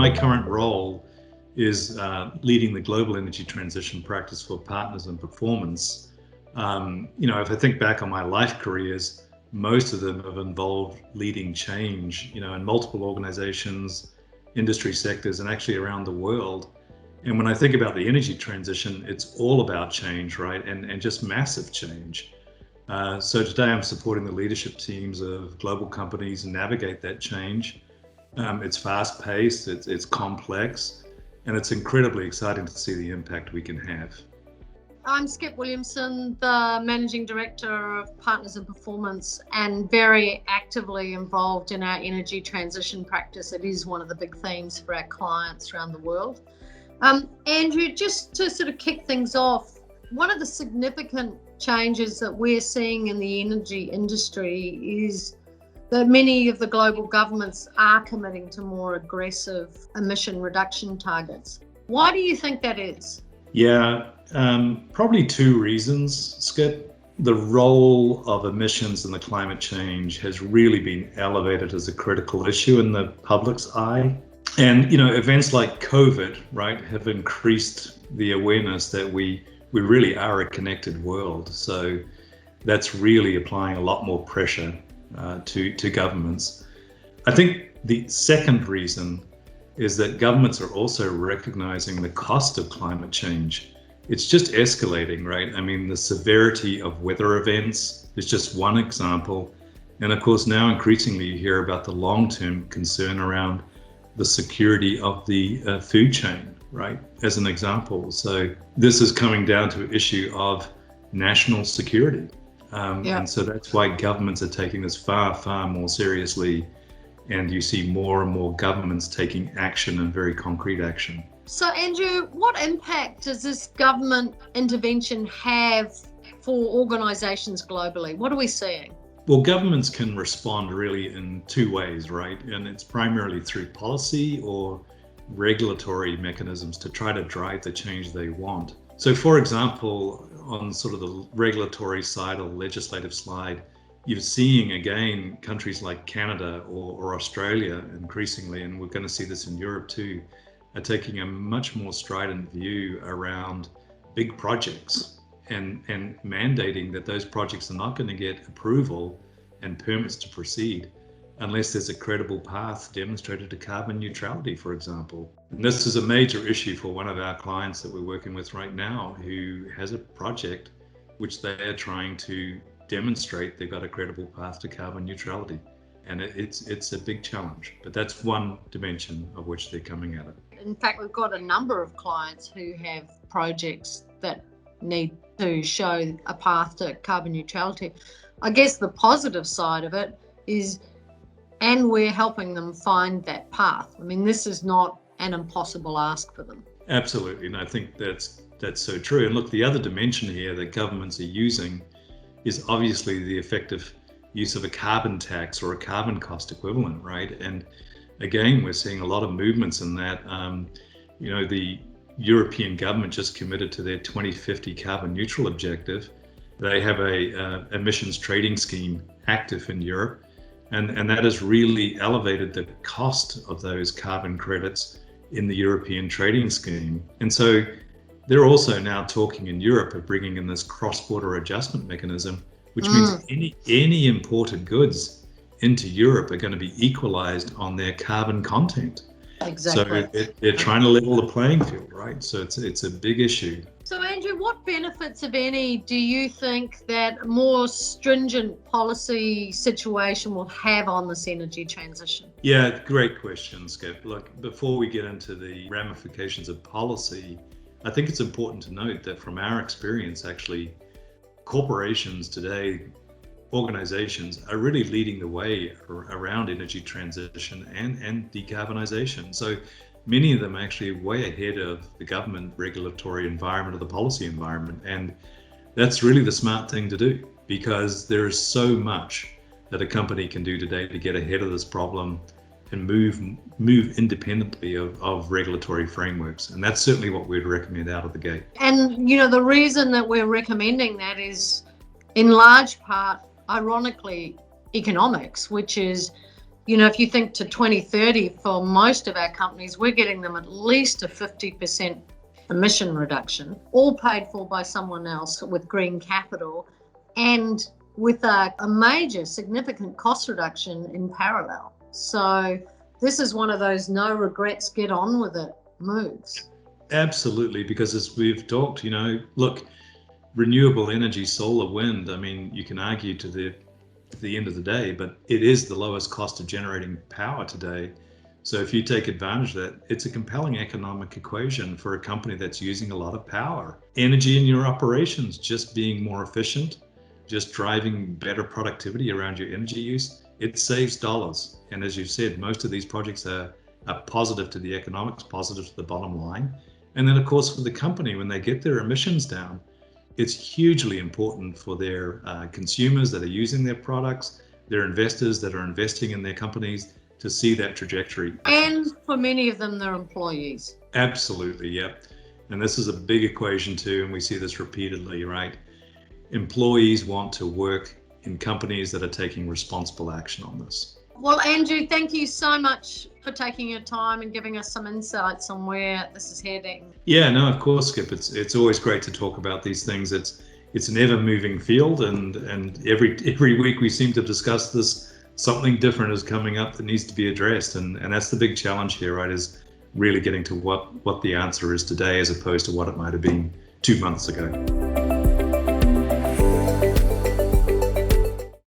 my current role is leading the global energy transition practice for partners and performance. If I think back on my life careers, most of them have involved leading change, in multiple organizations, industry sectors, and actually around the world. And when I think about the energy transition, it's all about change, right? And just massive change. So today I'm supporting the leadership teams of global companies navigate that change. It's fast paced, it's complex, and it's incredibly exciting to see the impact we can have. I'm Skipp Williamson, the Managing Director of Partners in Performance, and very actively involved in our energy transition practice. It is one of the big themes for our clients around the world. Andrew, just to sort of kick things off, one of the significant changes that we're seeing in the energy industry is that many of the global governments are committing to more aggressive emission reduction targets. Why do you think that is? Yeah, probably two reasons, Skip. The role of emissions in the climate change has really been elevated as a critical issue in the public's eye. And, events like COVID, right, have increased the awareness that we really are a connected world. So that's really applying a lot more pressure to governments. I think the second reason is that governments are also recognizing the cost of climate change. It's just escalating, right? I mean, the severity of weather events is just one example. And of course, now increasingly you hear about the long-term concern around the security of the food chain, right? As an example. So this is coming down to an issue of national security. And so that's why governments are taking this far, far more seriously. And you see more and more governments taking action and very concrete action. So Andrew, what impact does this government intervention have for organisations globally? What are we seeing? Well, governments can respond really in two ways, right? And it's primarily through policy or regulatory mechanisms to try to drive the change they want. So for example, on sort of the regulatory side or legislative side, you're seeing again countries like Canada or Australia increasingly, and we're going to see this in Europe too, are taking a much more strident view around big projects and mandating that those projects are not going to get approval and permits to proceed unless there's a credible path demonstrated to carbon neutrality, for example. And this is a major issue for one of our clients that we're working with right now, who has a project which they are trying to demonstrate they've got a credible path to carbon neutrality. And it's a big challenge, but that's one dimension of which they're coming at it. In fact, we've got a number of clients who have projects that need to show a path to carbon neutrality. I guess the positive side of it is, and we're helping them find that path. I mean, this is not an impossible ask for them. Absolutely, and I think that's so true. And look, the other dimension here that governments are using is obviously the effective use of a carbon tax or a carbon cost equivalent, right? And again, we're seeing a lot of movements in that. The European government just committed to their 2050 carbon neutral objective. They have a emissions trading scheme active in Europe, and that has really elevated the cost of those carbon credits in the European trading scheme. And so they're also now talking in Europe of bringing in this cross-border adjustment mechanism, which means any imported goods into Europe are going to be equalized on their carbon content. Exactly. So they're trying to level the playing field, right? So it's a big issue. So Andrew, what benefits, if any, do you think that a more stringent policy situation will have on this energy transition? Yeah, great question, Skip. Look, before we get into the ramifications of policy, I think it's important to note that from our experience, actually, corporations today, organizations are really leading the way around energy transition and decarbonization. So many of them actually way ahead of the government regulatory environment or the policy environment. And that's really the smart thing to do, because there is so much that a company can do today to get ahead of this problem and move independently of regulatory frameworks. And that's certainly what we'd recommend out of the gate. And, the reason that we're recommending that is in large part, ironically, economics, which is You know, if you think to 2030, for most of our companies, we're getting them at least a 50% emission reduction, all paid for by someone else with green capital and with a major significant cost reduction in parallel. So this is one of those no regrets, get on with it moves. Absolutely, because as we've talked, look, renewable energy, solar, wind, I mean, you can argue to the end of the day, but it is the lowest cost of generating power today. So if you take advantage of that, it's a compelling economic equation for a company that's using a lot of power. Energy in your operations, just being more efficient, just driving better productivity around your energy use, it saves dollars. And as you said, most of these projects are positive to the economics, positive to the bottom line. And then of course, for the company, when they get their emissions down, it's hugely important for their consumers that are using their products, their investors that are investing in their companies to see that trajectory. And for many of them, their employees. Absolutely, yep. And this is a big equation too, and we see this repeatedly, right? Employees want to work in companies that are taking responsible action on this. Well, Andrew, thank you so much for taking your time and giving us some insights on where this is heading. Yeah, no, of course, Skipp. It's always great to talk about these things. It's an ever-moving field, and every week we seem to discuss this. Something different is coming up that needs to be addressed, and that's the big challenge here, right? Is really getting to what the answer is today, as opposed to what it might have been 2 months ago.